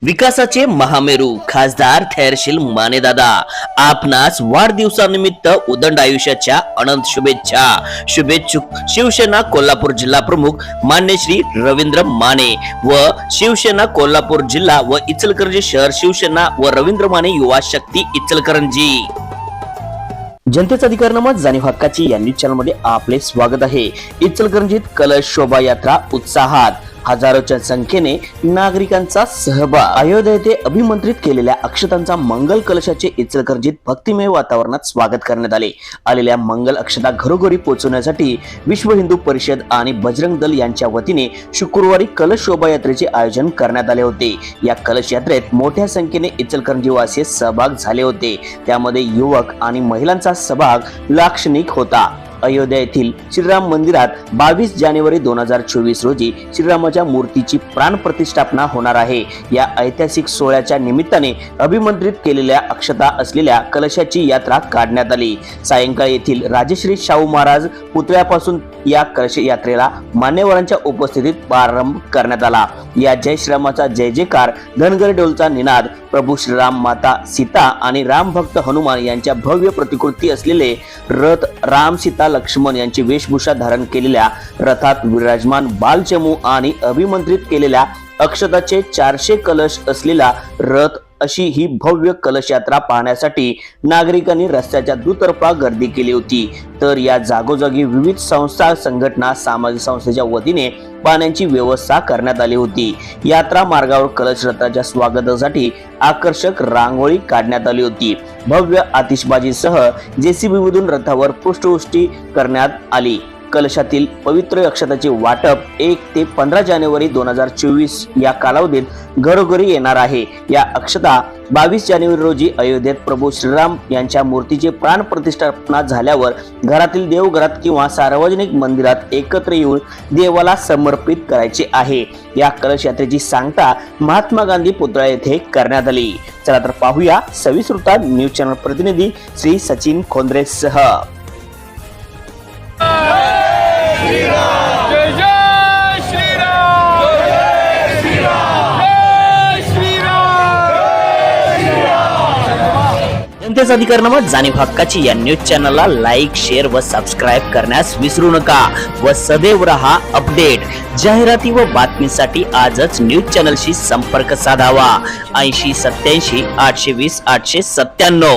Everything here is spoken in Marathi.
विकासाचे महामेरू खासदार थैरशील मानेदादा आपणास वाढदिवसानिमित्त उदंड आयुष्याच्या अनंत शुभेच्छुक शिवसेना कोल्हापूर जिल्हा प्रमुख मान्य श्री रवींद्र माने व शिवसेना कोल्हापूर जिल्हा व इचलकरंजी शहर शिवसेना व रवींद्र माने युवा शक्ती इचलकरंजी। जनतेचा अधिकारनामा जाणीव हक्काची या न्यूज चॅनल मध्ये आपले स्वागत आहे। इचलकरंजीत कलश शोभा यात्रा उत्साहात, हजारोच्या संख्येने नागरिकांचा सहभाग। अयोध्या येथे अभिमंत्रित केलेल्या अक्षतांचा मंगल कलशाचे इचलकरंजीत भक्तिमय वातावरणात स्वागत करण्यात आले। आलेल्या मंगल अक्षता घरोघरी पोहोचवण्यासाठी विश्व हिंदू परिषद आणि बजरंग दल यांच्या वतीने शुक्रवारी कलश शोभा यात्रेचे आयोजन करण्यात आले होते। या कलश यात्रेत मोठ्या संख्येने इचलकरंजी वासी सहभाग झाले होते। त्यामध्ये युवक आणि महिलांचा सहभाग लाक्षणिक होता। अयोध्या येथील श्रीराम मंदिरात 22 जानेवारी 2024 रोजी श्रीरामाच्या मूर्तीची प्राण प्रतिष्ठापना होणार आहे। या ऐतिहासिक सोहळ्याच्या निमित्ताने अभिमंत्रित केलेल्या अक्षता असलेल्या कलशाची यात्रा काढण्यात आली। सायंकाळी येथील राजश्री शाहू महाराज पुतळ्यापासून या कलश यात्रेला मान्यवरांच्या उपस्थितीत प्रारंभ करण्यात आला। या जय श्रीरामाचा जय जयकार, धनगर ढोलचा निनाद, प्रभू श्रीराम, माता सीता आणि राम भक्त हनुमान यांच्या भव्य प्रतिकृती असलेले रथ, राम सीता लक्ष्मण यांची वेशभूषा धारण केलेल्या रथात विराजमान बालचमू आणि अभिमंत्रित केलेल्या अक्षताचे 400 कलश असलेला रथ अशी ही भव्य कलश यात्रा पाहण्यासाठी नागरिकांनी रस्त्याच्या दुतर्फा गर्दी केली होती। तर या जागोजागी विविध संस्था, संघटना, सामाजिक संस्थेच्या वतीने पाण्याची व्यवस्था करण्यात आली होती। यात्रा मार्गावर कलश रथाच्या स्वागतासाठी आकर्षक रांगोळी काढण्यात आली होती। भव्य आतिषबाजीसह जेसीबी मधून रथावर पुष्पवृष्टी करण्यात आली। कलशातील पवित्र अक्षताचे वाटप 1 ते 15 जानेवारी 2024 या कालावधीत घरोघरी येणार आहे। या अक्षता 22 जानेवारी रोजी अयोध्येत प्रभू श्रीराम यांच्या मूर्तीचे प्राण प्रतिष्ठापना झाल्यावर घरातील देवघरात किंवा सार्वजनिक मंदिरात एकत्र येऊन देवाला समर्पित करायचे आहे। या कलश यात्रेची सांगता महात्मा गांधी पुतळा येथे करण्यात आली। चला तर पाहूया सविस्तर न्यूज चॅनल प्रतिनिधी श्री सचिन खोंद्रे सह। जनतेचा अधिकारनामा जाणीव हक्काची या न्यूज चॅनलला लाईक, शेअर व सबस्क्राईब करण्यास विसरू नका व सदैव रहा अपडेट। जाहिराती व बातमीसाठी आजच न्यूज चॅनलशी संपर्क साधावा। 80 87 820 897।